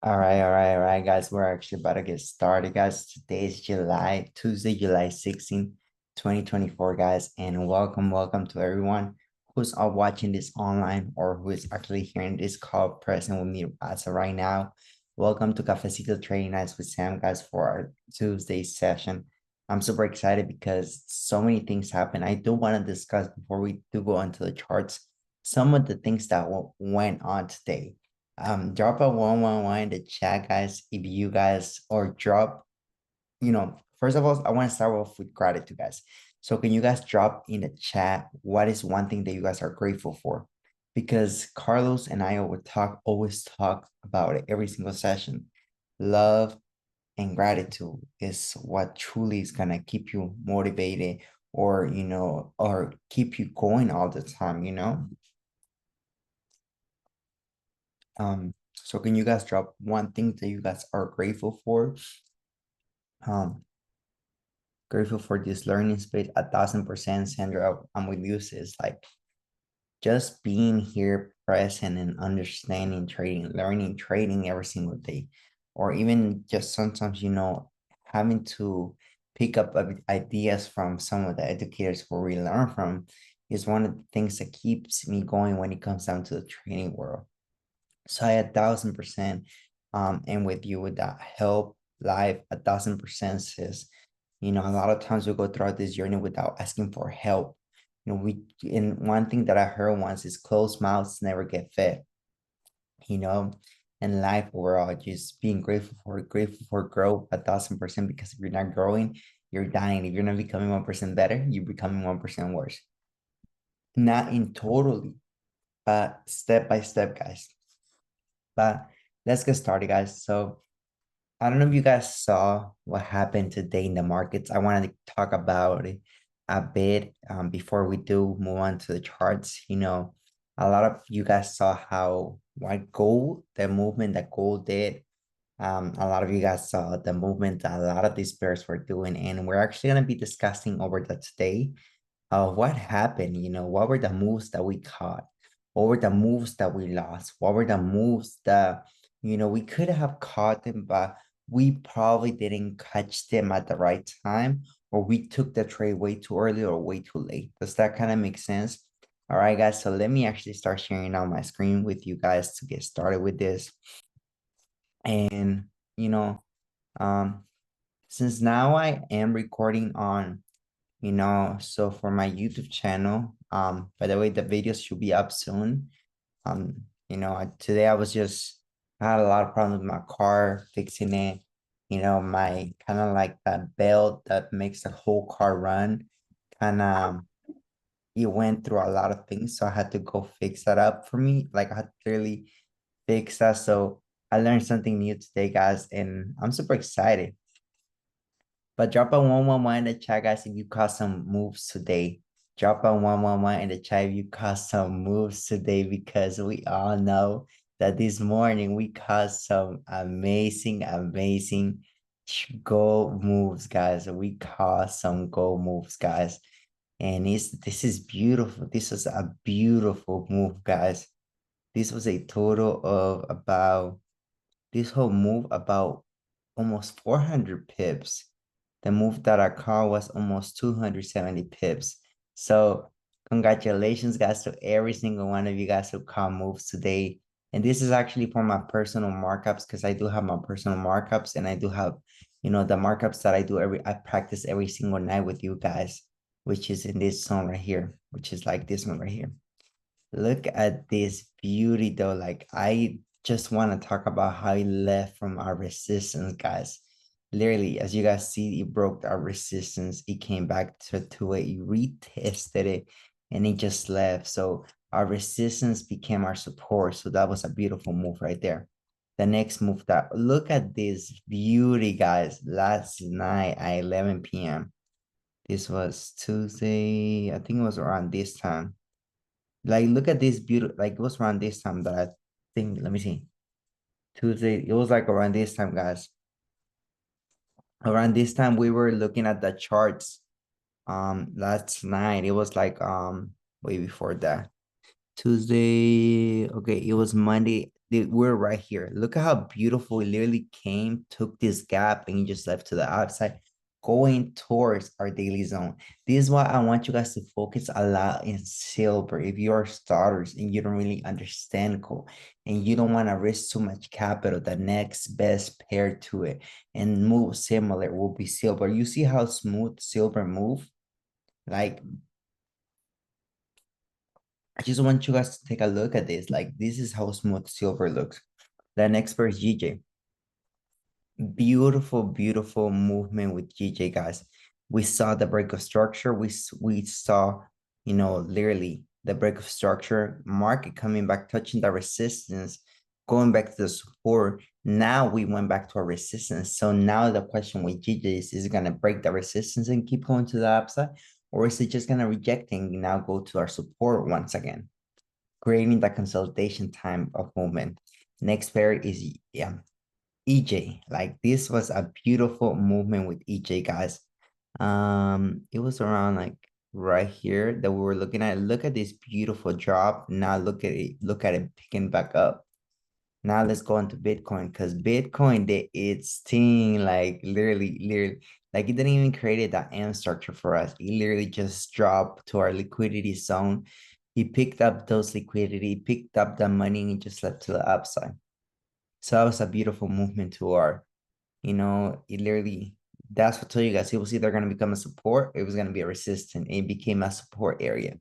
All right, guys. We're actually about to get started, guys. Today is Tuesday, July 16th, 2024, guys. And welcome to everyone who's watching this online or who is actually hearing this call present with me as of right now. Welcome to Cafesito Trading Nights with Sam, guys, for our Tuesday session. I'm super excited because so many things happen. I do want to discuss before we do go into the charts some of the things that went on today. Drop a 111 in the chat, guys, if you guys or drop, first of all, I want to start off with gratitude, guys. So can you guys drop in the chat what is one thing that you guys are grateful for? Because Carlos and I always talk about it every single session. Love and gratitude is what truly is gonna keep you motivated or keep you going all the time. So can you guys drop one thing that you guys are grateful for? Um, Grateful for this learning space, 1,000%, Sandra. I'm with you, sis. Like just being here, present and understanding trading, learning trading every single day, or even just sometimes, having to pick up ideas from some of the educators where we learn from is one of the things that keeps me going when it comes down to the trading world. So I 1,000% and with you with that help life 1,000% sis. A lot of times we go throughout this journey without asking for help. And one thing that I heard once is closed mouths never get fed, you know, and life overall, just being grateful for growth 1,000% because if you're not growing, you're dying. If you're not becoming 1% better, you're becoming 1% worse. Not in totally, but step by step, guys. But let's get started, guys. So I don't know if you guys saw what happened today in the markets. I wanted to talk about it a bit before we do move on to the charts. A lot of you guys saw how what gold, the movement that gold did. A lot of you guys saw the movement that a lot of these pairs were doing, and we're actually gonna be discussing over that today. What happened? What were the moves that we caught? What were the moves that we lost? What were the moves that, we could have caught them, but we probably didn't catch them at the right time, or we took the trade way too early or way too late. Does that kind of make sense? All right, guys. So let me actually start sharing on my screen with you guys to get started with this. And, you know, um, since now I am recording on so for my YouTube channel, by the way, the videos should be up soon. Today I had a lot of problems with my car, fixing it. My kind of like that belt that makes the whole car run, kind of, it went through a lot of things. So I had to go fix that up for me. Like I had to really fix that. So I learned something new today, guys, and I'm super excited. But drop a 111 in the chat, guys, if you caught some moves today. Drop a 111 in the chat if you caught some moves today, because we all know that this morning we caught some amazing gold moves, guys. We caught some gold moves, guys. And this is beautiful. This was a beautiful move, guys. This was a total of about this whole move about almost 400 pips. The move that I caught was almost 270 pips. So congratulations, guys, to every single one of you guys who caught moves today. And this is actually for my personal markups because I do have my personal markups and I do have, the markups that I practice every single night with you guys, which is in this zone right here, which is like this one right here. Look at this beauty though. Like I just want to talk about how it left from our resistance, guys. Literally, as you guys see, it broke our resistance. It came back to it, it retested it, and it just left. So our resistance became our support. So that was a beautiful move right there. The next move that look at this beauty, guys. Last night at 11 p.m. This was Tuesday. I think it was around this time. Like, look at this beautiful, like it was around this time that I think, let me see. Tuesday, it was like around this time, guys. Around this time, we were looking at the charts last night. It was like way before that. Tuesday. Okay, it was Monday. We're right here. Look at how beautiful it literally came, took this gap, and you just left to the outside, going towards our daily zone. This is why I want you guys to focus a lot in silver. If you are starters and you don't really understand gold and you don't want to risk too much capital, the next best pair to it and move similar will be silver. You see how smooth silver move? Like I just want you guys to take a look at this. Like, this is how smooth silver looks. The next pair is GJ. Beautiful, beautiful movement with GJ, guys. We saw the break of structure. We saw, literally the break of structure, market coming back, touching the resistance, going back to the support. Now we went back to our resistance. So now the question with GJ is it going to break the resistance and keep going to the upside? Or is it just going to reject and now go to our support once again, creating the consolidation time of movement? Next pair is EJ. Like this was a beautiful movement with EJ, guys. It was around like right here that we were looking at. Look at this beautiful drop. Now look at it picking back up. Now let's go into Bitcoin because Bitcoin did its thing, like literally, like it didn't even create that M structure for us. It literally just dropped to our liquidity zone. He picked up those liquidity, picked up the money, and just left to the upside. So that was a beautiful movement to our, it literally, that's what I told you guys. It was either going to become a support, it was going to be a resistance. It became a support area.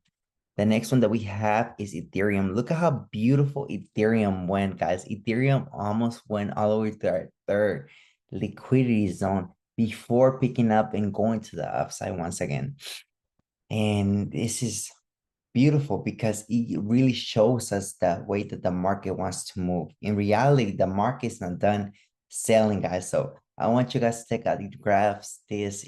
The next one that we have is Ethereum. Look at how beautiful Ethereum went, guys. Ethereum almost went all the way to our third liquidity zone before picking up and going to the upside once again. And this is beautiful because it really shows us the way that the market wants to move. In reality, the market's not done selling, guys. So I want you guys to take out these graphs, these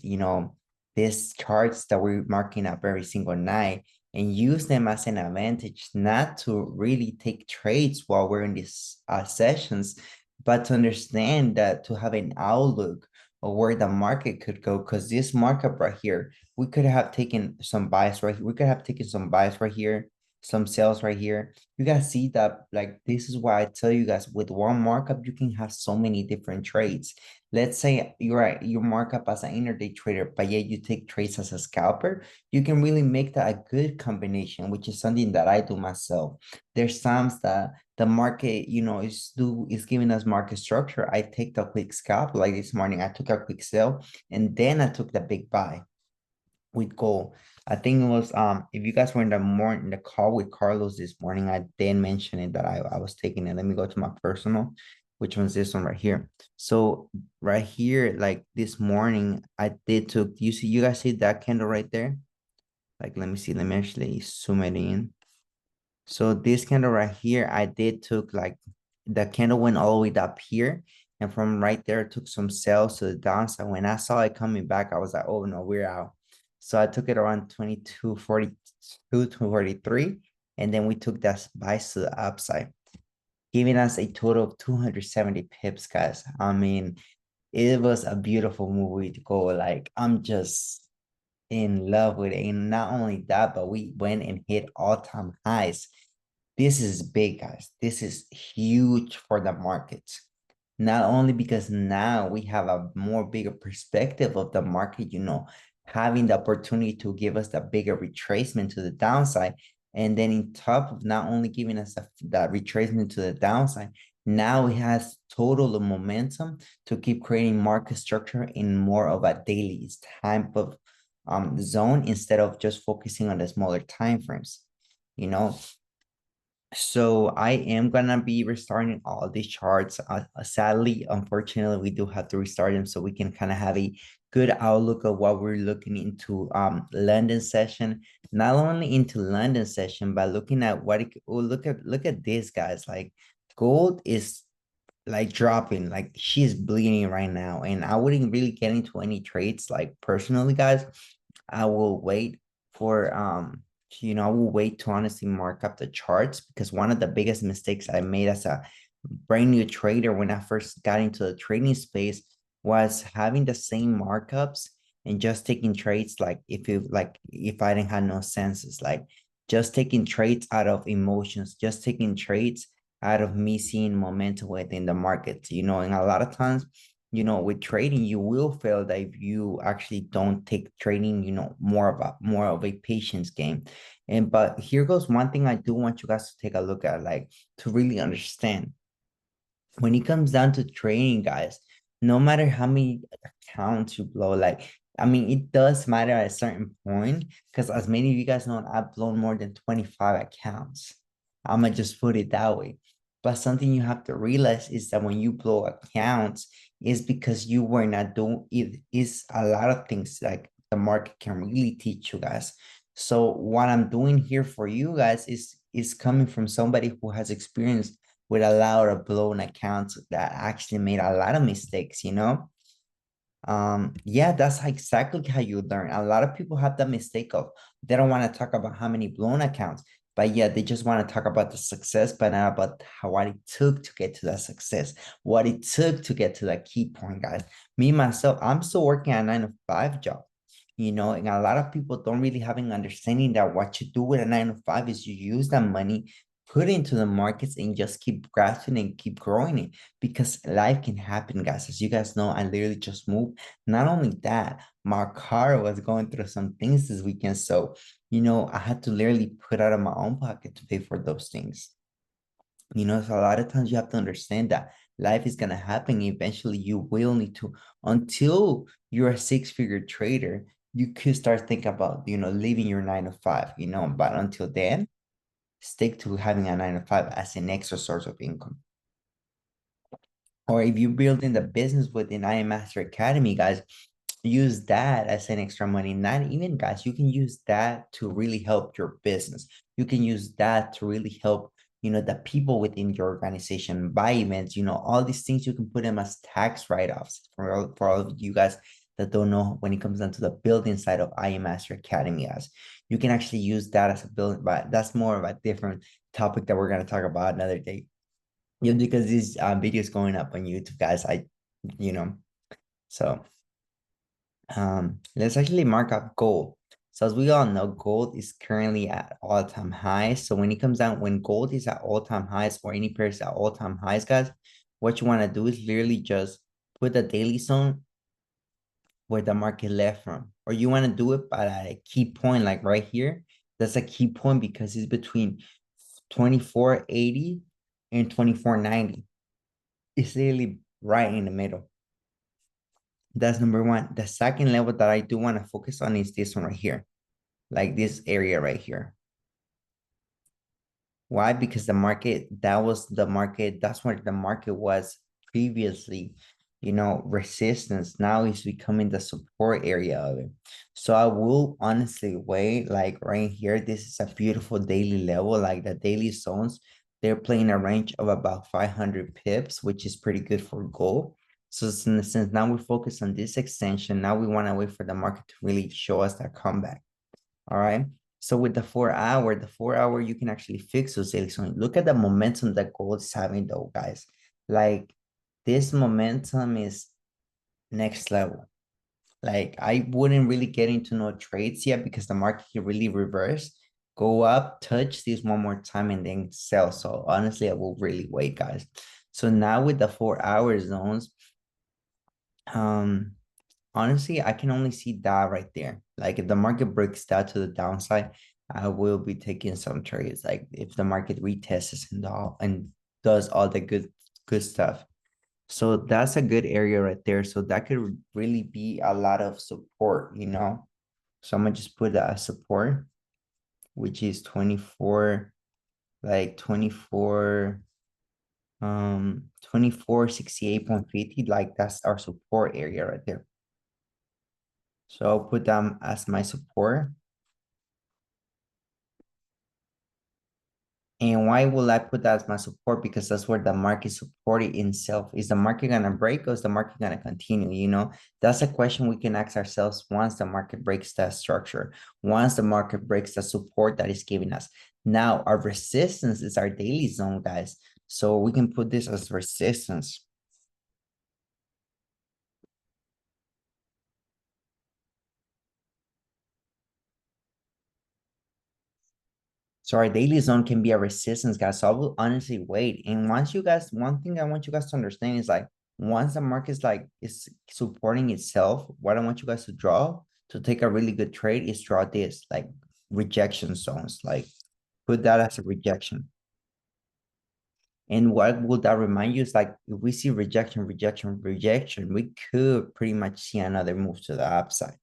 charts that we're marking up every single night and use them as an advantage, not to really take trades while we're in these sessions, but to understand that to have an outlook of where the market could go. Because this markup right here, we could have taken some buys right here. We could have taken some buys right here, some sales right here. You guys see that, like, this is why I tell you guys with one markup, you can have so many different trades. Let's say your markup as an intraday trader, but yet you take trades as a scalper, you can really make that a good combination, which is something that I do myself. There's times that the market, is giving us market structure. I take the quick scalp, like this morning, I took a quick sell, and then I took the big buy with gold. I think it was if you guys were in the call with Carlos this morning, I did mention it that I was taking it. Let me go to my personal, which one's this one right here. So right here, like this morning, I did took you guys see that candle right there? Like let me see, let me actually zoom it in. So this candle right here, I did took like the candle went all the way up here. And from right there, I took some sales to the downside. When I saw it coming back, I was like, oh no, we're out. So I took it around 22.42 to 43. And then we took that buys to the upside, giving us a total of 270 pips, guys. I mean, it was a beautiful movie to go. Like, I'm just in love with it. And not only that, but we went and hit all-time highs. This is big, guys. This is huge for the markets. Not only because now we have a more bigger perspective of the market, having the opportunity to give us the bigger retracement to the downside. And then in top of not only giving us that retracement to the downside, now it has total momentum to keep creating market structure in more of a daily type of zone instead of just focusing on the smaller time frames. So I am gonna be restarting all these charts. Sadly, unfortunately, we do have to restart them so we can kind of have a good outlook of what we're looking into London session. Not only into London session, but looking at look at this, guys. Like gold is like dropping, like she's bleeding right now, and I wouldn't really get into any trades. Like personally, guys, I will wait for I will wait to honestly mark up the charts because one of the biggest mistakes I made as a brand new trader when I first got into the trading space was having the same markups and just taking trades like if I didn't have no senses. Like just taking trades out of emotions, just taking trades out of me seeing momentum within the market. And a lot of times, with trading, you will fail that if you actually don't take trading, more of a patience game. But here goes one thing I do want you guys to take a look at, like to really understand when it comes down to trading, guys, no matter how many accounts you blow, like, I mean, it does matter at a certain point because, as many of you guys know, I've blown more than 25 accounts. I'm gonna just put it that way. But something you have to realize is that when you blow accounts, is because you were not doing it. Is a lot of things like the market can really teach you guys. So what I'm doing here for you guys is coming from somebody who has experience with a lot of blown accounts that actually made a lot of mistakes. Yeah, that's exactly how you learn. A lot of people have the mistake of they don't want to talk about how many blown accounts, but yeah, they just want to talk about the success, but not about what it took to get to that success, what it took to get to that key point, guys. Me myself, I'm still working a 9 to 5 job. And a lot of people don't really have an understanding that what you do with a 9 to 5 is you use that money, put it into the markets, and just keep grasping and keep growing it because life can happen, guys. As you guys know, I literally just moved. Not only that, my car was going through some things this weekend. So, I had to literally put out of my own pocket to pay for those things. So a lot of times you have to understand that life is gonna happen. Eventually, you will need to, until you're a six-figure trader, you could start thinking about, leaving your 9 to 5, but until then, stick to having a 9 to 5 as an extra source of income. Or if you're building the business within I Am Master Academy, guys, use that as an extra money. Not even, guys, you can use that to really help your business. You can use that to really help, the people within your organization, buy events, all these things. You can put them as tax write-offs for all of you guys that don't know when it comes down to the building side of I Am Master Academy, guys. You can actually use that as a building, but that's more of a different topic that we're going to talk about another day. Yeah, because these videos going up on YouTube, guys, you know, so let's actually mark up gold. So as we all know, gold is currently at all-time highs. So when it comes down, when gold is at all-time highs or any pair is at all-time highs, guys, what you want to do is literally just put the daily zone where the market left from, or you want to do it at a key point, like right here. That's a key point because it's between 2480 and 2490. It's literally right in the middle. That's number one. The second level that I do want to focus on is this one right here, like this area right here. Why? Because that's where the market was previously, resistance. Now it's becoming the support area of it. So I will honestly wait, like right here, this is a beautiful daily level, like the daily zones. They're playing a range of about 500 pips, which is pretty good for gold. So since now we focus on this extension, now we want to wait for the market to really show us that comeback. All right. So with the 4 hour, you can actually fix those daily swings. Look at the momentum that gold is having though, guys. Like this momentum is next level. Like I wouldn't really get into no trades yet because the market can really reverse, go up, touch this one more time, and then sell. So honestly, I will really wait, guys. So now with the 4 hour zones, um, honestly, I can only see that right there. Like if the market breaks that to the downside, I will be taking some trades. Like if the market retests and does all the good stuff. So that's a good area right there. So that could really be a lot of support. So I'm gonna just put that as support, which is 24, like 2468.50. Like that's our support area right there. So I'll put them as my support. And why will I put that as my support? Because that's where the market supported itself. Is the market gonna break or is the market gonna continue? That's a question we can ask ourselves once the market breaks that structure, once the market breaks the support that is giving us. Now our resistance is our daily zone, guys. So we can put this as resistance. So our daily zone can be a resistance, guys. So I will honestly wait. And once you guys, one thing I want you guys to understand is like once the market is supporting itself, what I want you guys to draw to take a really good trade is draw this like rejection zones. Like put that as a rejection. And what would that remind you is like if we see rejection, rejection, rejection, we could pretty much see another move to the upside.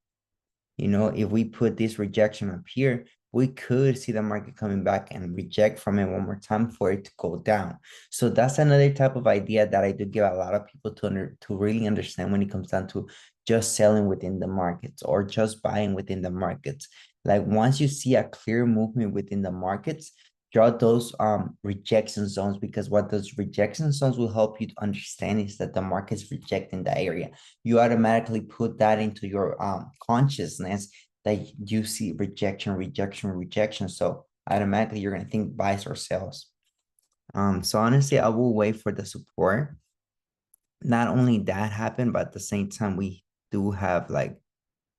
You know, if we put this rejection up here, we could see the market coming back and reject from it one more time for it to go down. So that's another type of idea that I do give a lot of people to really understand when it comes down to just selling within the markets or just buying within the markets. Like once you see a clear movement within the markets, draw those rejection zones, because what those rejection zones will help you to understand is that the market's rejecting the area. You automatically put that into your consciousness that you see rejection, rejection, rejection. So automatically you're gonna think buys or sells. So honestly, I will wait for the support. Not only that happened, but at the same time, we do have like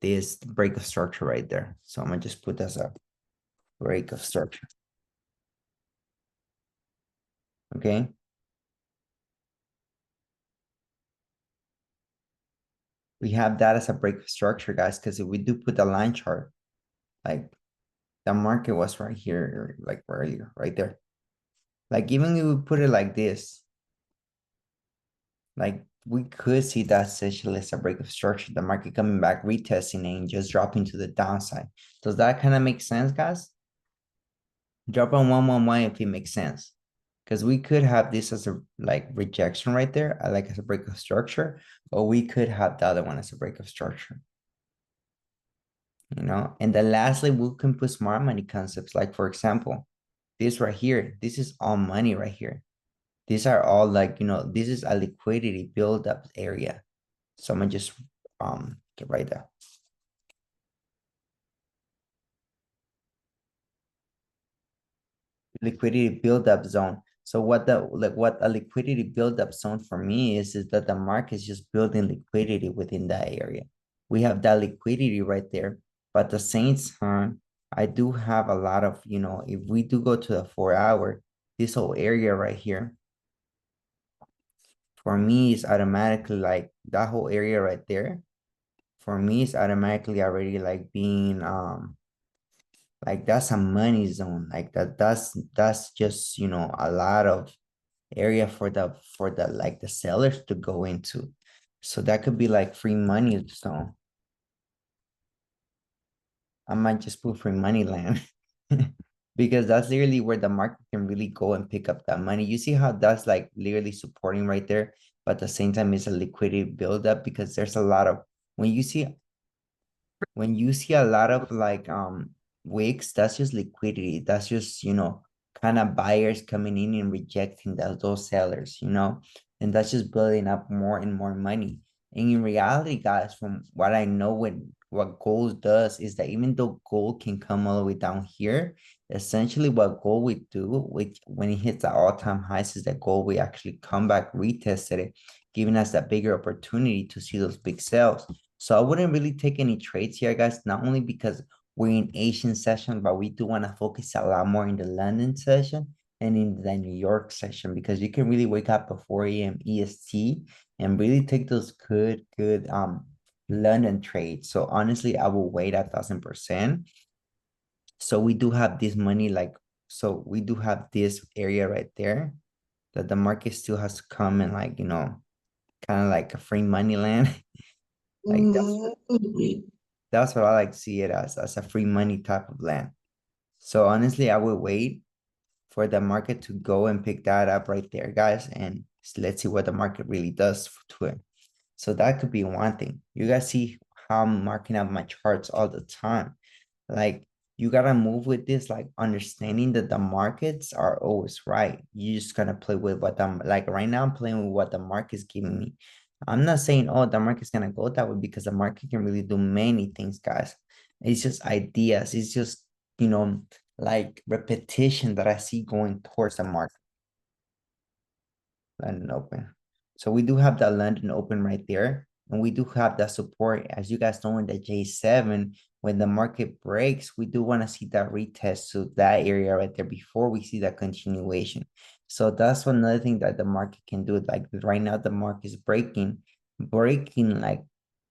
this break of structure right there. So I'm gonna just put this a break of structure. Okay. We have that as a break of structure, guys, because if we do put the line chart, like the market was right here, like earlier, right there. Like even if we put it like this, like we could see that essentially as a break of structure, the market coming back, retesting and just dropping to the downside. Does that kind of make sense, guys? Drop on 111 if it makes sense. Because we could have this as a like rejection right there, like as a break of structure, or we could have the other one as a break of structure. You know, and then lastly, we can put smart money concepts. Like for example, this right here, this is all money right here. These are all like, you know, this is a liquidity buildup area. So I'm gonna just get right there. Liquidity buildup zone. So what a liquidity buildup zone for me is that the market is just building liquidity within that area. We have that liquidity right there. But at the same time, I do have a lot of, you know, if we do go to the 4 hour, this whole area right here, for me is automatically like that whole area right there. For me, it's automatically already like being like that's a money zone. Like that's just, you know, a lot of area for the like the sellers to go into. So that could be like free money zone. I might just put free money land because that's literally where the market can really go and pick up that money. You see how that's like literally supporting right there, but at the same time it's a liquidity buildup because there's a lot of when you see a lot of like wicks, that's just liquidity. That's just, you know, kind of buyers coming in and rejecting those sellers, you know, and that's just building up more and more money. And in reality, guys, from what I know, what gold does is that even though gold can come all the way down here, essentially what gold would do, which when it hits the all-time highs, is that gold will actually come back, retested it, giving us that bigger opportunity to see those big sales. So I wouldn't really take any trades here, guys, not only because we're in Asian session, but we do want to focus a lot more in the London session and in the New York session because you can really wake up at 4 a.m. EST and really take those good London trades. So honestly, I will wait 1,000%. So we do have this money so we do have this area right there that the market still has to come and like, you know, kind of like a free money land. Like that's what I like to see it as a free money type of land. So honestly, I will wait for the market to go and pick that up right there, guys, and let's see what the market really does to it. So that could be one thing. You guys see how I'm marking up my charts all the time. Like you gotta move with this, like understanding that the markets are always right. You just gotta play with what I'm like right now. I'm playing with what the market's giving me. I'm not saying oh the market's gonna go that way because the market can really do many things, guys. It's just ideas. It's just you know like repetition that I see going towards the market. London Open. So we do have that London Open right there. And we do have that support, as you guys know, in the J7. When the market breaks, we do want to see that retest to that area right there before we see that continuation. So that's another thing that the market can do. Like right now, the market is breaking like,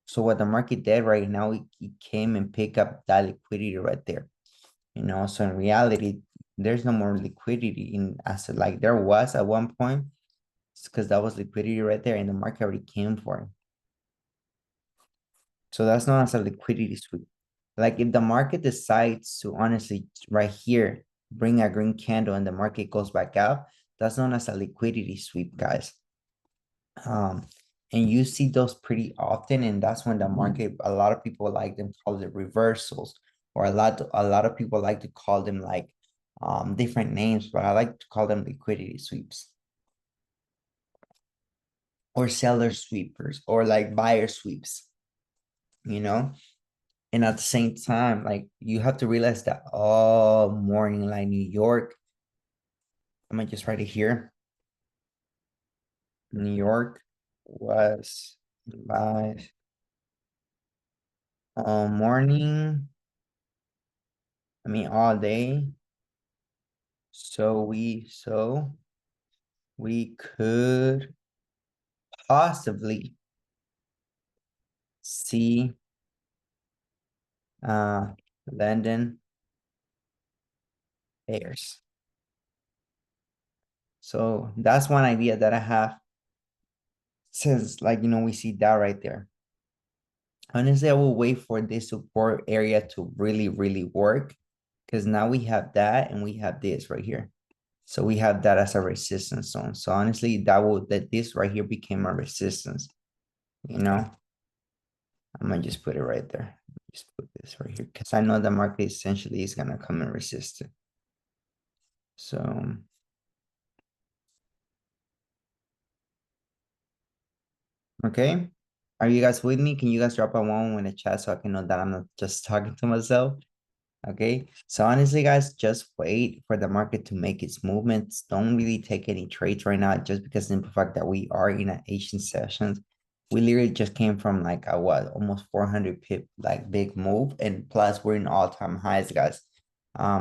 so what the market did right now, it came and pick up that liquidity right there. So in reality, there's no more liquidity in asset like there was at one point, because that was liquidity right there and the market already came for it. So that's known as a liquidity sweep. Like if the market decides to honestly right here bring a green candle and the market goes back up, that's known as a liquidity sweep, guys. Um, and you see those pretty often, and that's when the market, a lot of people like them call it reversals, or a lot of people like to call them like different names, but I like to call them liquidity sweeps or seller sweepers or like buyer sweeps, you know? And at the same time, like you have to realize that all morning, like New York, I'm gonna just write it here. New York was live all morning. I mean all day. So we could possibly see uh London bears. So that's one idea that I have, since like we see that right there. Honestly, I will wait for this support area to really, really work, because now we have that and we have this right here. So we have that as a resistance zone. So honestly, that this right here became a resistance. You know, I'm gonna just put it right there. Just put this right here because I know the market essentially is gonna come and resist it. So okay. Are you guys with me? Can you guys drop a one in the chat so I can know that I'm not just talking to myself? Okay, so honestly, guys, just wait for the market to make its movements. Don't really take any trades right now, just because of the fact that we are in an Asian sessions. We literally just came from like a what, almost 400 pip like big move, and plus we're in all-time highs, guys. I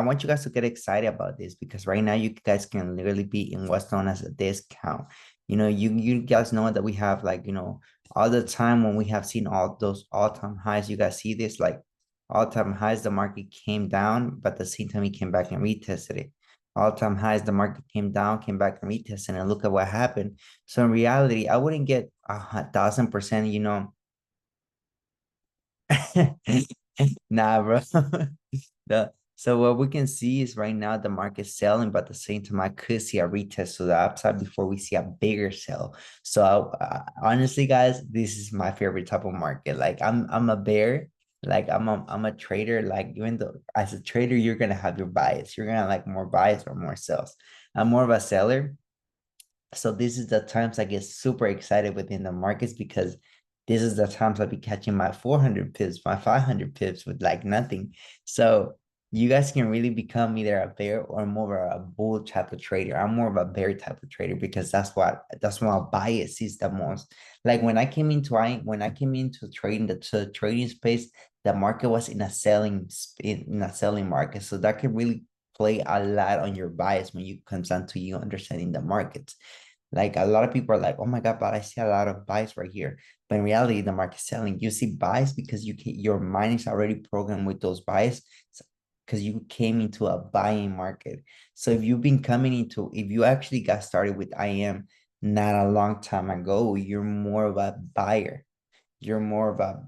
want you guys to get excited about this, because right now you guys can literally be in what's known as a discount. You guys know that we have like all the time when we have seen all those all-time highs. You guys see this like all-time highs, the market came down, but at the same time, it came back and retested it. All-time highs, the market came down, came back and retested, and look at what happened. So in reality, I wouldn't get 1,000%, Nah, bro. So what we can see is right now the market's selling, but at the same time, I could see a retest to the upside before we see a bigger sell. So honestly, guys, this is my favorite type of market. Like I'm a bear. Like I'm a trader. Like even though as a trader, you're gonna have your bias. You're gonna like more bias or more sales. I'm more of a seller. So this is the times I get super excited within the markets, because this is the times I'll be catching my 400 pips, my 500 pips with like nothing. So you guys can really become either a bear or more of a bull type of trader. I'm more of a bear type of trader, because that's what my bias is the most. Like when I came into trading the trading space, the market was in a selling market. So that can really play a lot on your bias when it comes down to you understanding the markets. Like a lot of people are like, oh my God, but I see a lot of buys right here. But in reality, the market's selling. You see buys because your mind is already programmed with those buys, because you came into a buying market. So if you actually got started with IM not a long time ago, you're more of a buyer. You're more of a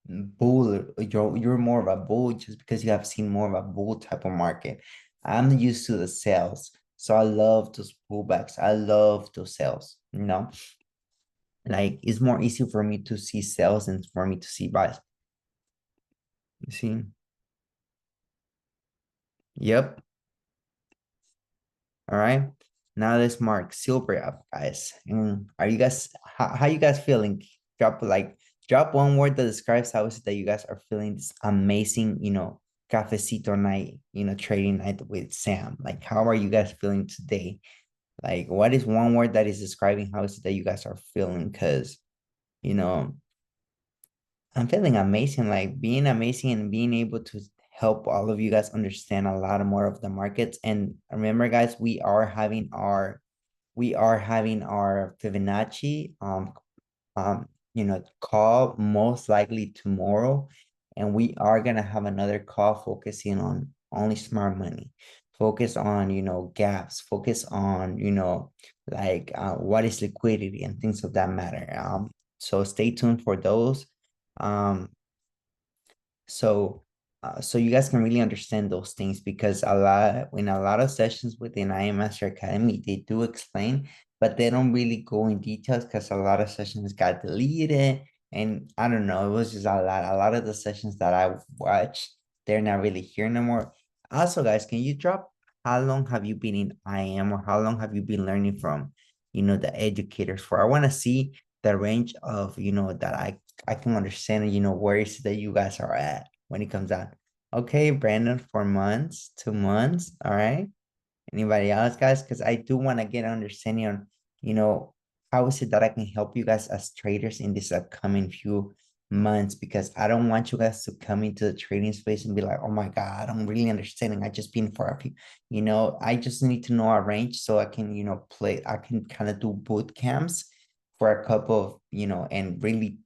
bull. You're more of a bull just because you have seen more of a bull type of market. I'm used to the sales. So I love those pullbacks. I love those sales. Like it's more easy for me to see sales than for me to see buys. You see? Yep. All right. Now let's mark silver up, guys. And are you guys how you guys feeling? Drop one word that describes how is it that you guys are feeling this amazing, cafecito night, trading night with Sam. Like how are you guys feeling today? Like what is one word that is describing how is it that you guys are feeling? Because you know, I'm feeling amazing, like being amazing and being able to help all of you guys understand a lot more of the markets. And remember, guys, we are having our Fibonacci call most likely tomorrow, and we are gonna have another call focusing on only smart money, focus on gaps, focus on like what is liquidity and things of that matter. So stay tuned for those. um so you guys can really understand those things, because a lot of sessions within IM Master Academy, they do explain, but they don't really go in details because a lot of sessions got deleted. And I don't know, it was just a lot of the sessions that I watched, they're not really here no more. Also, guys, can you drop how long have you been in IM, or how long have you been learning from the educators for? I want to see the range of that I can understand, where is it that you guys are at when it comes out. Okay, Brandon, 4 months, 2 months. All right. Anybody else, guys? Because I do want to get an understanding on, you know, how is it that I can help you guys as traders in this upcoming few months? Because I don't want you guys to come into the trading space and be like, oh my God, I'm really understanding. I just been for a few, I just need to know a range so I can, I can kind of do boot camps for a couple of, and really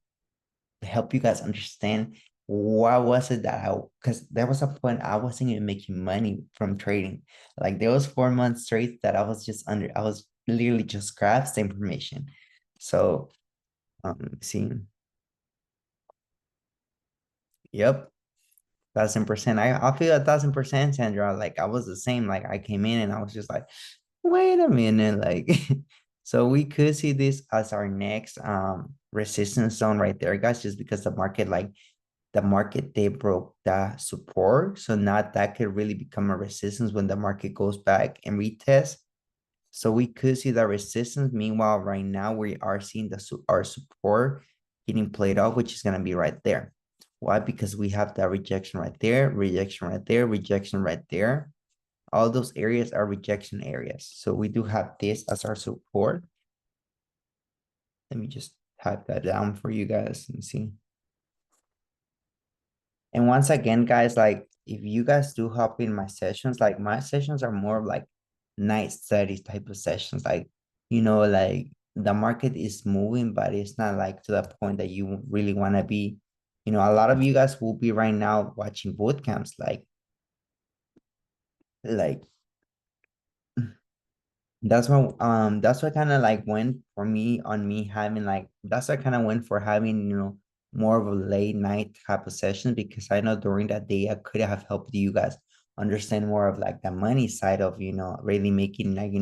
help you guys understand what was it that because there was a point I wasn't even making money from trading. Like there was 4 months straight that I was literally just grasp the information. So, see, yep, 1,000%. I feel 1,000%, Sandra. Like I was the same. Like I came in and I was just like, wait a minute, like, so we could see this as our next resistance zone right there, guys, just because the market they broke that support. So now that could really become a resistance when the market goes back and retest. So we could see the resistance. Meanwhile, right now we are seeing our support getting played off, which is gonna be right there. Why? Because we have that rejection right there, rejection right there, rejection right there. All those areas are rejection areas. So we do have this as our support. Let me just type that down for you guys and see. And once again, guys, like if you guys do hop in my sessions, like my sessions are more of like night studies type of sessions. Like, like the market is moving, but it's not like to the point that you really want to be. A lot of you guys will be right now watching boot camps, like that's what kind of like went for me on me having like that's what kind of went for having more of a late night type of session, because I know during that day I could have helped you guys understand more of like the money side of really making like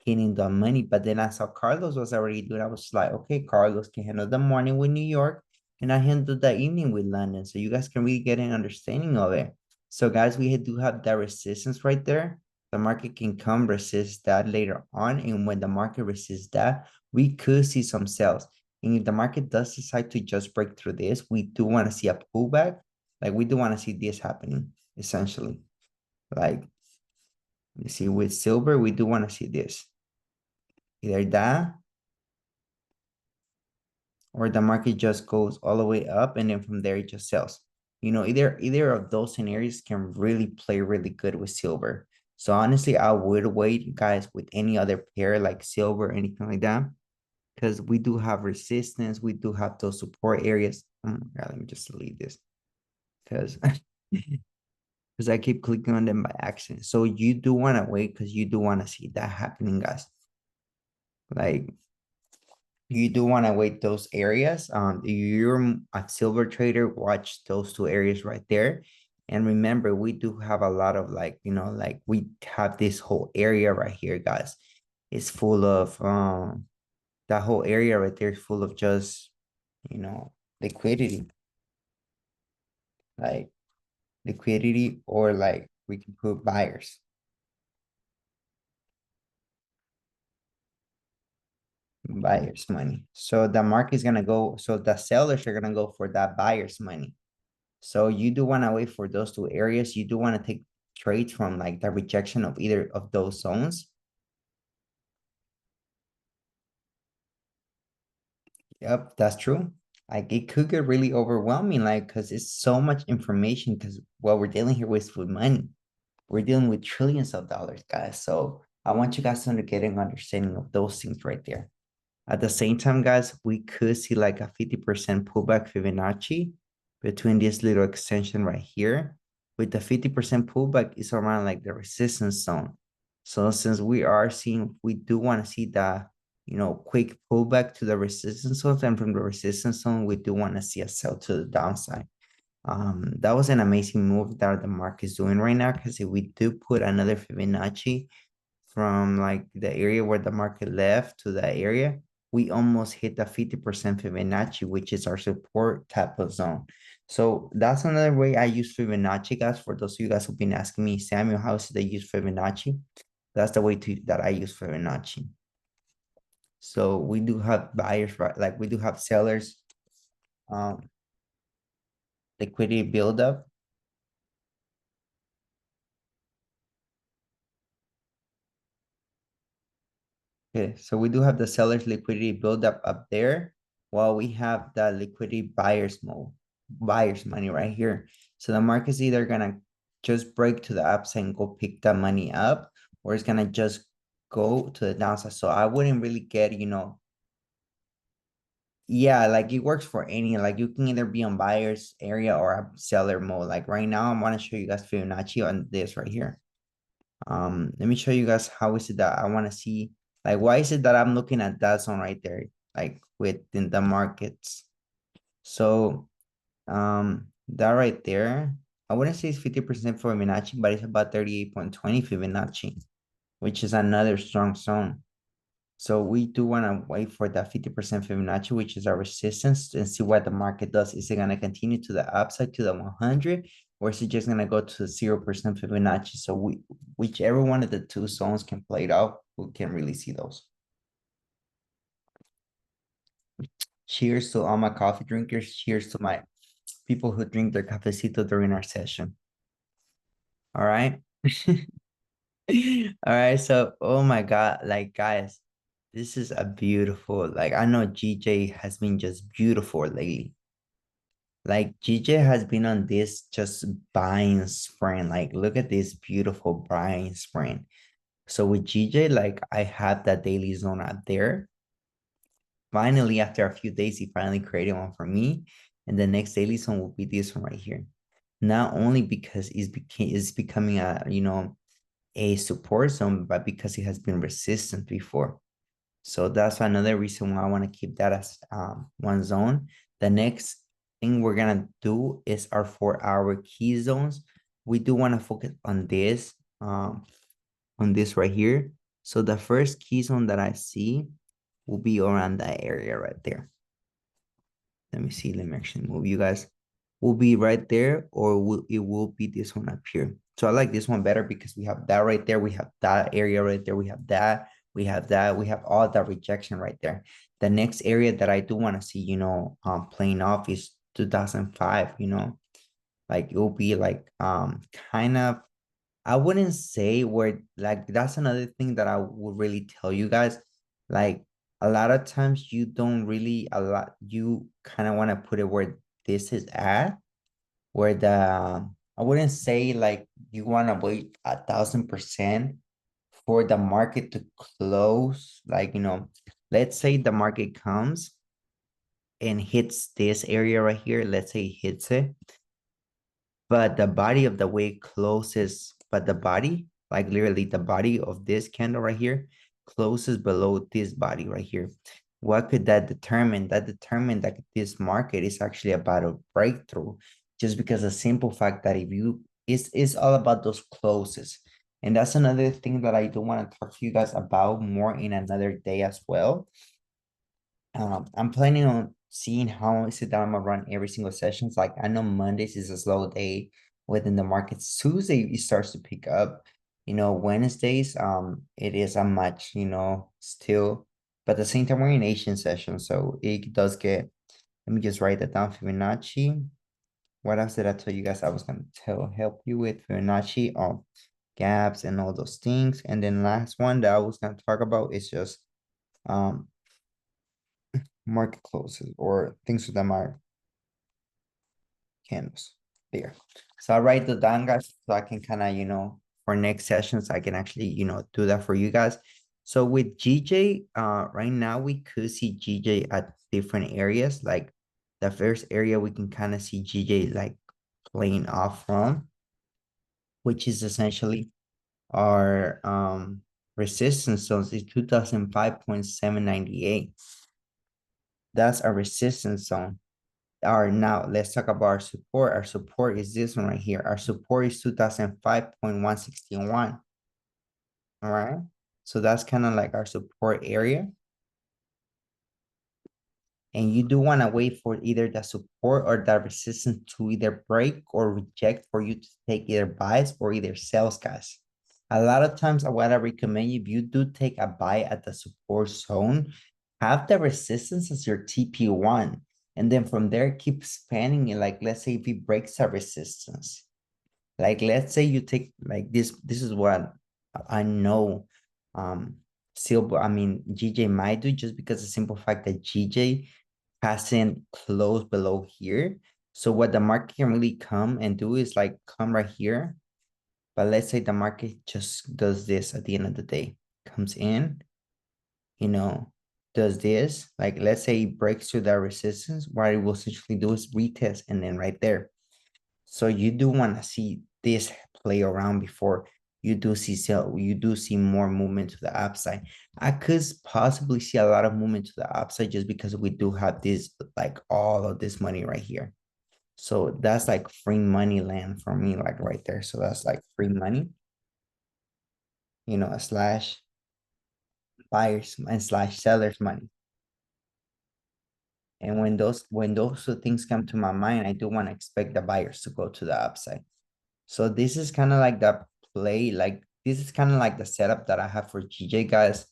hitting the money. But then I saw Carlos was already doing. I was like, okay, Carlos can handle the morning with New York, and I handle the evening with London, so you guys can really get an understanding of it. So guys, we do have that resistance right there. The market can come resist that later on, and when the market resists that, we could see some sales. And if the market does decide to just break through this, we do want to see a pullback. Like we do want to see this happening, essentially. Like you see with silver, we do want to see this. Either that, or the market just goes all the way up and then from there it just sells. Either of those scenarios can really play really good with silver. So honestly, I would wait, guys, with any other pair like silver or anything like that, because we do have resistance, we do have those support areas. Oh my God, let me just delete this because because I keep clicking on them by accident. So you do want to wait because you do want to see that happening, guys. Like you do want to wait those areas. If you're a silver trader, watch those two areas right there. And remember, we do have a lot of like we have this whole area right here, guys. It's full of that whole area right there is full of just you know liquidity, like liquidity, or like we can put buyers money. So the market is gonna go, so the sellers are gonna go for that buyer's money. So you do want to wait for those two areas. You do want to take trades from like the rejection of either of those zones. Yep, that's true. Like it could get really overwhelming, like because it's so much information. Because what we're dealing here with money, we're dealing with trillions of dollars, guys. So I want you guys to get an understanding of those things right there. At the same time, guys, we could see like a 50% pullback Fibonacci between this little extension right here. With the 50% pullback, is around like the resistance zone. So since we are seeing, we do want to see the, quick pullback to the resistance zone, and from the resistance zone, we do want to see a sell to the downside. That was an amazing move that the market is doing right now, because if we do put another Fibonacci from like the area where the market left to the area, we almost hit the 50% Fibonacci, which is our support type of zone. So that's another way I use Fibonacci, guys. For those of you guys who've been asking me, Samuel, how should I use Fibonacci? That's the way that I use Fibonacci. So we do have buyers, right? Like we do have sellers, um, liquidity buildup. Okay, so we do have the seller's liquidity buildup up there, while we have the liquidity buyer's money right here. So the market's either gonna just break to the upside and go pick that money up, or it's gonna just go to the downside. So I wouldn't really get, yeah, like it works for any, like you can either be on buyer's area or a seller mode. Like right now, I want to show you guys Fibonacci on this right here. Let me show you guys how is it that I want to see, like, why is it that I'm looking at that zone right there, like within the markets. So that right there, I wouldn't say it's 50% Fibonacci, but it's about 38.20 Fibonacci, which is another strong zone. So we do want to wait for that 50% Fibonacci, which is our resistance, and see what the market does. Is it going to continue to the upside to the 100, or is it just going to go to 0% Fibonacci? So whichever one of the two zones can play it out, we can really see those. Cheers to all my coffee drinkers. Cheers to my people who drink their cafecito during our session. All right. All right. So, oh my God, like guys, this is a beautiful, like I know GJ has been just beautiful lately. Like GJ has been on this just buying sprint. Like, look at this beautiful buying sprint. So with GJ, like I have that daily zone out there. Finally, after a few days, he finally created one for me. And the next daily zone will be this one right here. Not only because it's becoming a support zone, but because it has been resistant before. So that's another reason why I want to keep that as one zone. The next thing we're gonna do is our 4-hour key zones. We do want to focus on this right here. So the first key zone that I see will be around that area right there. Let me see. Let me actually move you guys. Will be right there, or it will be this one up here. So I like this one better because we have that right there. We have that area right there. We have that. We have that. We have all that rejection right there. The next area that I do want to see, playing off is 2005, like it will be like kind of, I wouldn't say where, like that's another thing that I would really tell you guys. Like a lot of times you don't really you kind of want to put it where this is at, where I wouldn't say like you want to wait 1,000% for the market to close. Like, let's say the market comes and hits this area right here. Let's say it hits it, but the body of the wave closes, but the body, like literally the body of this candle right here, closes below this body right here. What could that determine? That determined that this market is actually about a breakthrough, just because the simple fact that if you, it's all about those closes. And that's another thing that I do want to talk to you guys about more in another day as well. I'm planning on seeing how is it that I'm gonna run every single sessions. Like I know Mondays is a slow day within the markets. Tuesday it starts to pick up. Wednesdays, it is a much, still, but at the same time we're in Asian session, so it does get. Let me just write that down. Fibonacci. What else did I tell you guys I was gonna help you with? Fibonacci, gaps and all those things. And then last one that I was gonna talk about is just market closes or things with them are candles there. So I'll write it down, guys, so I can kind of, for next sessions, I can actually, do that for you guys. So with GJ, right now we could see GJ at different areas. Like the first area we can kind of see GJ like playing off from, which is essentially our resistance zones is 2005.798. That's a resistance zone. Now let's talk about our support. Our support is this one right here. Our support is 2005.161. All right. So that's kind of like our support area. And you do want to wait for either the support or the resistance to either break or reject for you to take either buys or either sells, guys. A lot of times, what I recommend you, if you do take a buy at the support zone, have the resistance as your TP1. And then from there, keep spanning it. Like, let's say if it breaks a resistance, like, let's say you take like this is what I know, Silver, I mean, GJ might do just because the simple fact that GJ hasn't closed below here. So what the market can really come and do is like come right here. But let's say the market just does this at the end of the day, comes in, you know, does this, like let's say it breaks through that resistance, what it will essentially do is retest and then right there. So you do want to see this play around before you do see more movement to the upside. I could possibly see a lot of movement to the upside just because we do have this like all of this money right here. So that's like free money land for me, like right there. So that's like free money, slash buyers and slash sellers money. And when those two things come to my mind, I do want to expect the buyers to go to the upside. So this is kind of like the play, like this is kind of like the setup that I have for GJ, guys.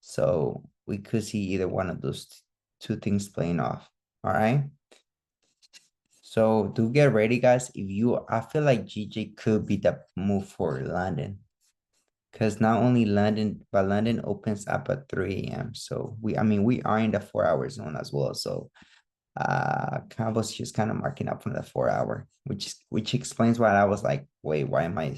So we could see either one of those two things playing off. All right. So do get ready, guys. I feel like GJ could be the move for London. Because not only London, but London opens up at 3 a.m. So we are in the 4 hour zone as well. So Campbell's just kind of marking up from the 4 hour, which explains why I was like, wait, why am I?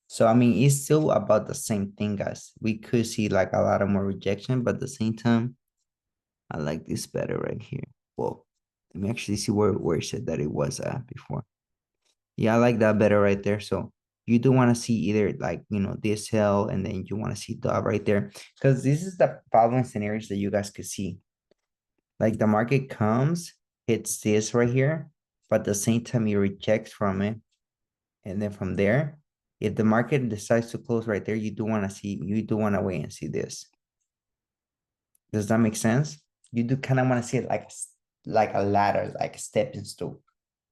So it's still about the same thing, guys. We could see like a lot of more rejection, but at the same time, I like this better right here. Well, let me actually see where it said that it was before. Yeah, I like that better right there. So you do want to see either like this hell, and then you want to see dot right there, because this is the following scenarios that you guys could see. Like the market comes, hits this right here, but at the same time it rejects from it. And then from there, if the market decides to close right there, you do want to wait and see this. Does that make sense? You do kind of want to see it like a ladder, like a stepping stool.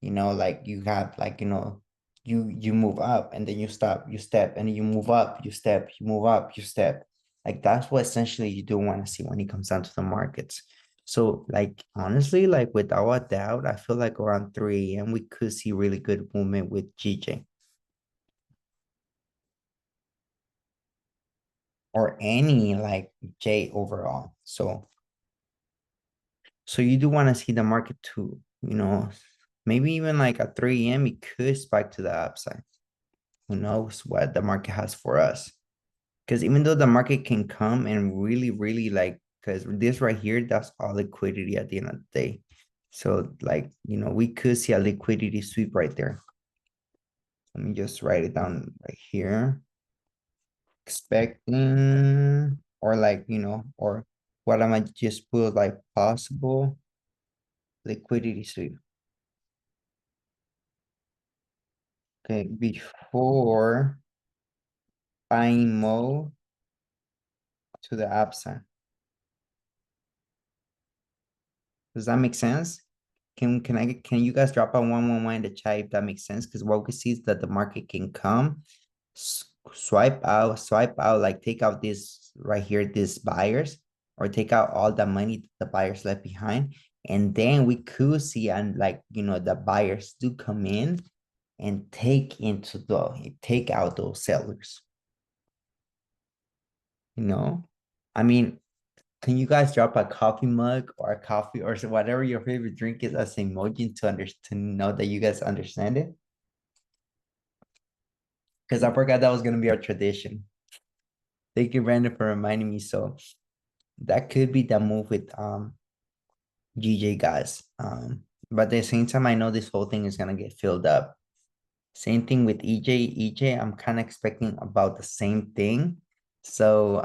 Like you have like, you move up and then you stop, you step, and then you move up, you step, you move up, you step. Like that's what essentially you do want to see when it comes down to the markets. So like honestly, like without a doubt, I feel like around 3 a.m. we could see really good movement with GJ or any like J overall. So you do want to see the market to, maybe even like at 3 a.m. it could spike to the upside. Who knows what the market has for us? Because even though the market can come and really, really like, because this right here, that's all liquidity at the end of the day. So like, we could see a liquidity sweep right there. Let me just write it down right here. Expecting, or like, or what am I just put like possible liquidity sweep. Okay, before buying more to the upside. Does that make sense? Can you guys drop a 111 in the chat if that makes sense? Because what we see is that the market can come, swipe out, like take out this right here, these buyers, or take out all the money the buyers left behind. And then we could see, and like, the buyers do come in and take out those sellers. You know, I mean, can you guys drop a coffee mug or a coffee or whatever your favorite drink is as an emoji to know that you guys understand it? Because I forgot that was gonna be our tradition. Thank you, Brandon, for reminding me. So that could be the move with GJ guys. But at the same time, I know this whole thing is gonna get filled up. Same thing with EJ. EJ, I'm kind of expecting about the same thing. So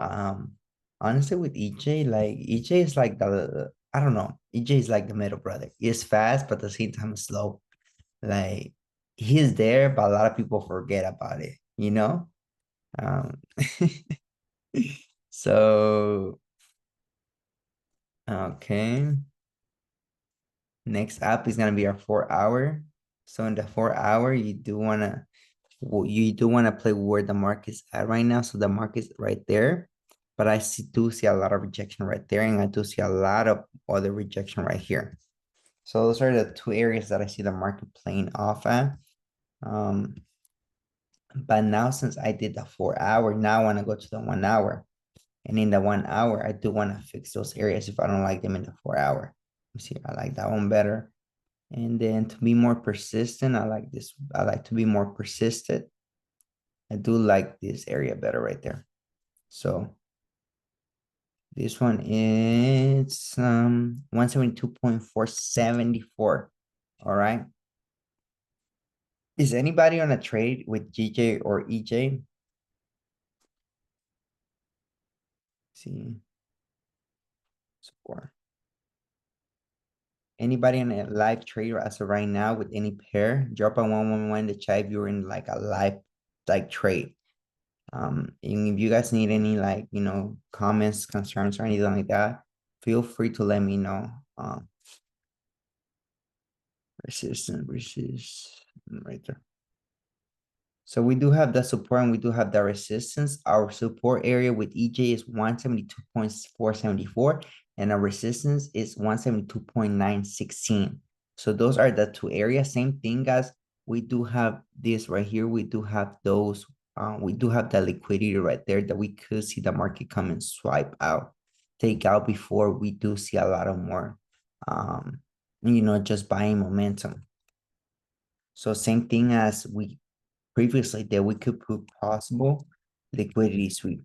honestly with EJ, like EJ is like the I don't know. EJ is like the middle brother. He's fast, but at the same time slow. Like he's there, but a lot of people forget about it, you know? Um so okay. Next up is gonna be our 4 hour. So in the 4 hour, you do want to play where the market's at right now. So the market's right there, but do see a lot of rejection right there, and I do see a lot of other rejection right here. So those are the two areas that I see the market playing off at. Um, but now since I did the 4 hour, now I want to go to the 1 hour. And in the 1 hour, I do want to fix those areas if I don't like them in the 4 hour. Let me see, I like that one better. And then to be more persistent, I like this. I like to be more persistent. I do like this area better right there. So this one is 172.474. All right. Is anybody on a trade with GJ or EJ? See, score. Anybody on a live trade as of right now with any pair? Drop a 111 in the chat if you're in like a live like trade. And if you guys need any like comments, concerns, or anything like that, feel free to let me know. Resistance right there. So we do have the support and we do have the resistance. Our support area with EJ is 172.474 and our resistance is 172.916. So those are the two areas. Same thing, guys. We do have this right here. We do have those. We do have the liquidity right there that we could see the market come and swipe out, take out before we do see a lot of more, just buying momentum. So same thing as we previously that we could put possible liquidity sweep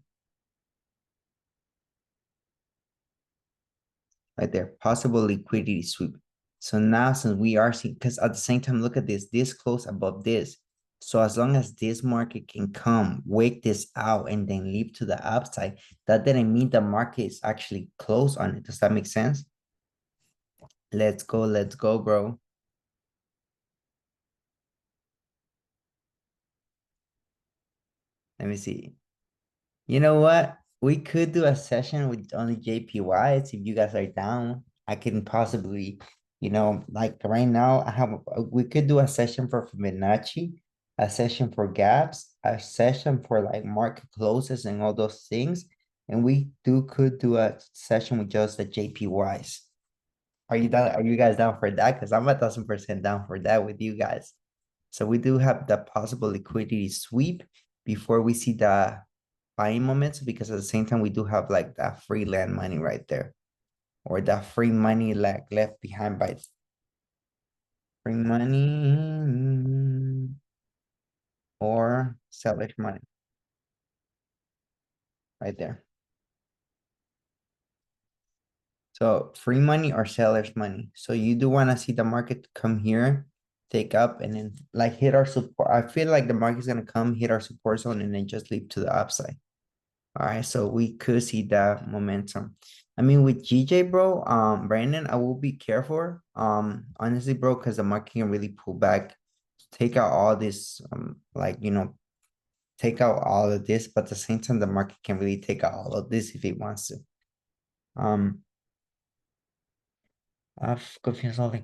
right there, possible liquidity sweep. So now since we are seeing, because at the same time, look at this close above this. So as long as this market can come, wake this out, and then leap to the upside, that didn't mean the market is actually close on it. Does that make sense? Let's go, bro. Let me see. You know what? We could do a session with only JPYs if you guys are down. I can possibly, like right now, we could do a session for Fibonacci, a session for gaps, a session for like market closes and all those things. And we could do a session with just the JPYs. Are you down? Are you guys down for that? Because I'm 1,000% down for that with you guys. So we do have the possible liquidity sweep before we see the buying moments, because at the same time we do have like that free land money right there, or that free money like left behind by free money or seller's money right there. So free money or seller's money. So you do want to see the market come here, take up, and then like hit our support. I feel like the market's gonna come hit our support zone and then just leap to the upside. All right, so we could see that momentum. I mean, with GJ, bro, Brandon, I will be careful. Honestly, bro, because the market can really pull back, take out all this, take out all of this, but at the same time, the market can really take out all of this if it wants to. Um, I've confused all the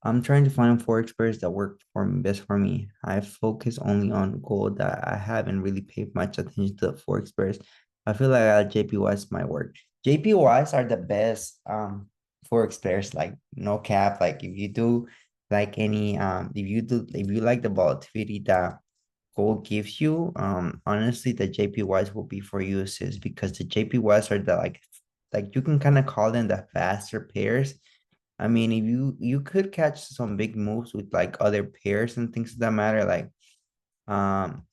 I'm trying to find forex pairs that work for me best for me. I focus only on gold that I haven't really paid much attention to the forex pairs. I feel like JPYs might work. JPYs are the best forex pairs, like no cap. Like if you do like any if you like the volatility that gold gives you, honestly the JPYs will be for you, sis, because the JPYs are the like like you can kind of call them the faster pairs. I mean, if you could catch some big moves with like other pairs and things that matter, um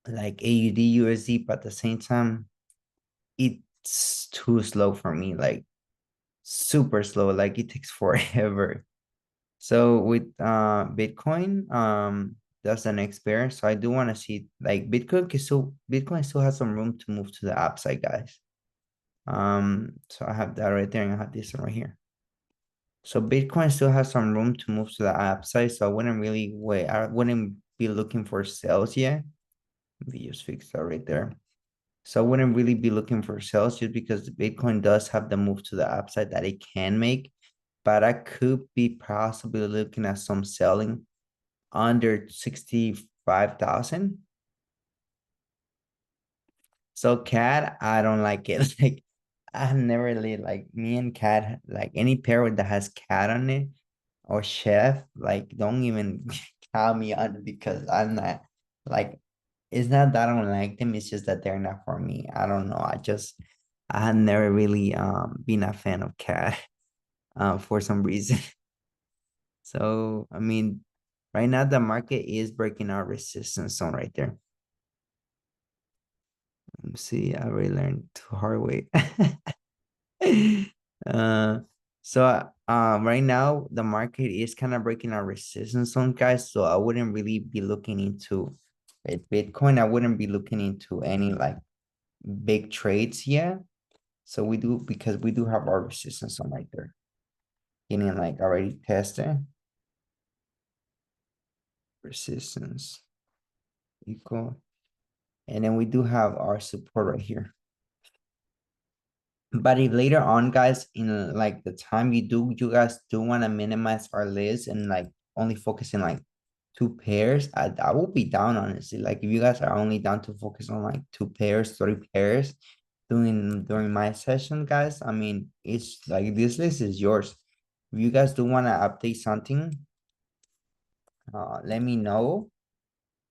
like AUD USD, but at the same time, it's too slow for me, like super slow, like it takes forever. So with Bitcoin, that's the next pair. So I do want to see like Bitcoin still has some room to move to the upside, guys. So I have that right there, and I have this one right here. So Bitcoin still has some room to move to the upside. So I wouldn't really wait. I wouldn't be looking for sales yet. We just fix that right there. So I wouldn't really be looking for sales just because Bitcoin does have the move to the upside that it can make. But I could be possibly looking at some selling under 65,000. So cat, I don't like it. Like I've never really like me and cat, like any pair that has cat on it or chef, like don't even count me on it because I'm not like it's not that I don't like them, it's just that they're not for me. I don't know. I had never really been a fan of cat for some reason. So I mean right now the market is breaking our resistance zone right there. See, I really learned the hard way. uh, right now the market is kind of breaking our resistance zone, guys. So I wouldn't really be looking into Bitcoin. I wouldn't be looking into any like big trades yet. So we do because we do have our resistance zone right there. Getting like already tested. Resistance equal. And then we do have our support right here. But if later on, guys, in like the time you guys do want to minimize our list and like only focus in like two pairs, I will be down honestly. Like if you guys are only down to focus on like two pairs, three pairs during my session, guys. I mean, it's like this list is yours. If you guys do want to update something, let me know,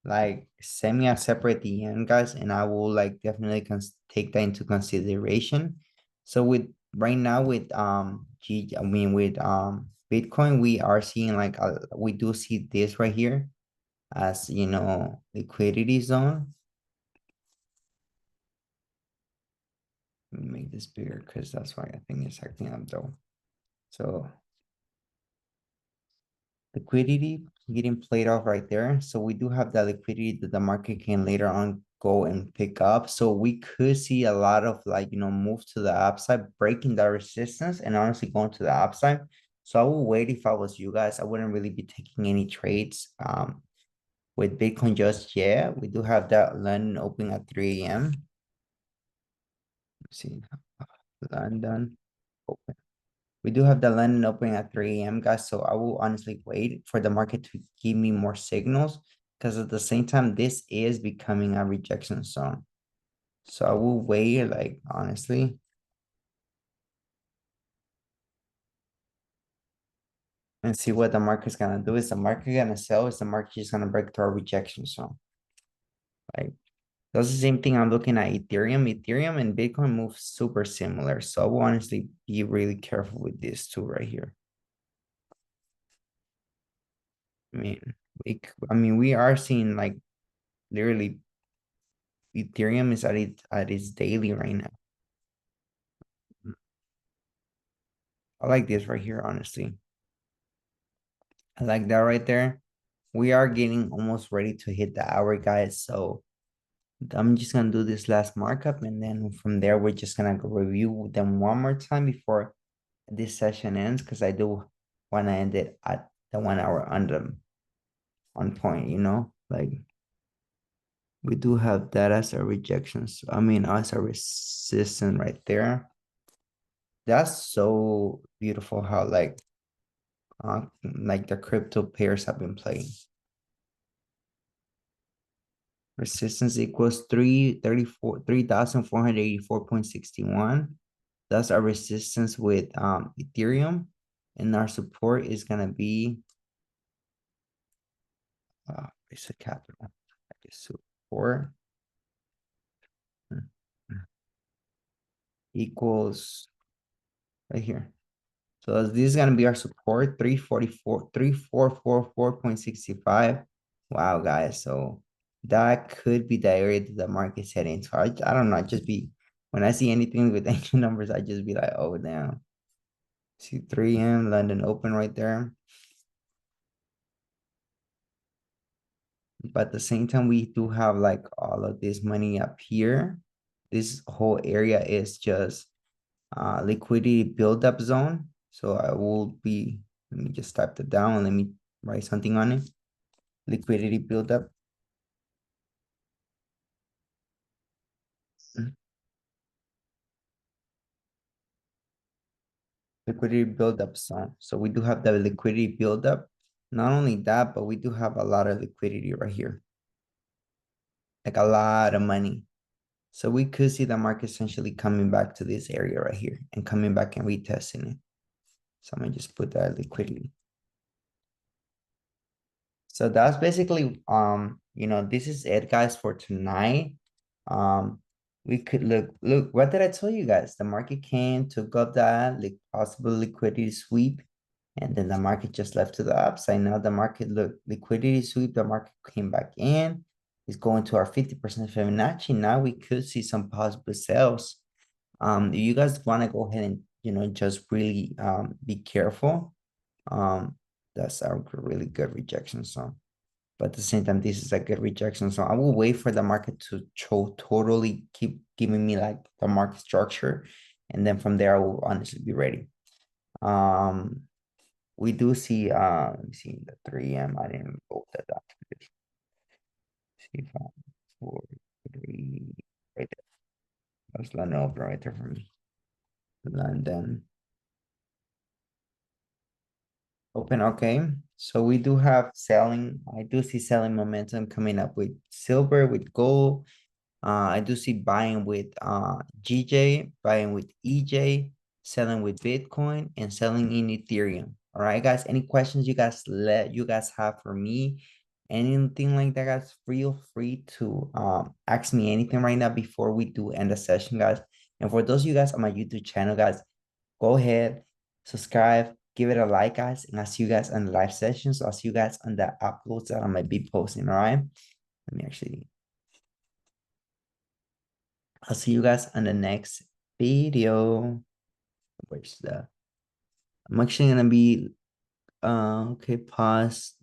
like send me a separate DM, guys, and I will like definitely take that into consideration. So with right now with I mean with Bitcoin, we are seeing like we do see this right here as liquidity zone. Let me make this bigger because that's why I think it's acting up though. So liquidity getting played off right there. So we do have that liquidity that the market can later on go and pick up. So we could see a lot of move to the upside, breaking that resistance and honestly going to the upside. So I will wait if I was you guys. I wouldn't really be taking any trades with Bitcoin just yet. We do have that London opening at 3 a.m. Let's see, London open. We do have the London opening at 3 a.m., guys. So I will honestly wait for the market to give me more signals because at the same time, this is becoming a rejection zone. So I will wait, like, honestly, and see what the market's going to do. Is the market going to sell? Is the market just going to break through a rejection zone? Like, that's the same thing I'm looking at Ethereum. Ethereum and Bitcoin move super similar. So I will honestly be really careful with this too right here. I mean, we are seeing like literally Ethereum is at its daily right now. I like this right here, honestly. I like that right there. We are getting almost ready to hit the hour, guys. So I'm just gonna do this last markup, and then from there we're just gonna go review them one more time before this session ends, because I do want to end it at the 1 hour on point, like we do have that as a rejections. I mean, as a resistance right there. That's so beautiful how like the crypto pairs have been playing. Resistance equals 3,484.61. That's our resistance with Ethereum. And our support is gonna be it's a capital. Support. equals right here. So this is gonna be our support, 344, 3444.65. Wow, guys. So that could be the area that the market's heading. So I don't know. I just be when I see anything with ancient numbers, I just be like, oh damn. See 3M London open right there. But at the same time, we do have like all of this money up here. This whole area is just liquidity buildup zone. So I will be, let me just type that down and let me write something on it. Liquidity buildup. Mhm. Liquidity buildup zone. So we do have the liquidity buildup. Not only that, but we do have a lot of liquidity right here, like a lot of money. So we could see the market essentially coming back to this area right here and coming back and retesting it. So I'm gonna just put that liquidity. So that's basically this is it, guys, for tonight. We could look, what did I tell you guys? The market came, took up that like possible liquidity sweep, and then the market just left to the upside. Now the market look liquidity sweep, the market came back in, is going to our 50% Fibonacci. Now we could see some possible sales. You guys want to go ahead and just really be careful. Um, that's a really good rejection zone. But at the same time, this is a good rejection. So I will wait for the market to show totally keep giving me like the market structure. And then from there, I will honestly be ready. Um, we do see, let me see the 3M. I didn't go that down. See 5, 4, 3, right there. That's London open right there for me. London open, okay. So we do have selling. I do see selling momentum coming up with silver, with gold. I do see buying with GJ, buying with EJ, selling with Bitcoin, and selling in Ethereum. All right, guys. Any questions you guys have for me? Anything like that, guys? Feel free to ask me anything right now before we do end the session, guys. And for those of you guys on my YouTube channel, guys, go ahead, subscribe, give it a like, guys, and I'll see you guys on the live sessions. I'll see you guys on the uploads that I might be posting. All right. Let me actually I'll see you guys on the next video. Where's the I'm actually gonna be okay, pause.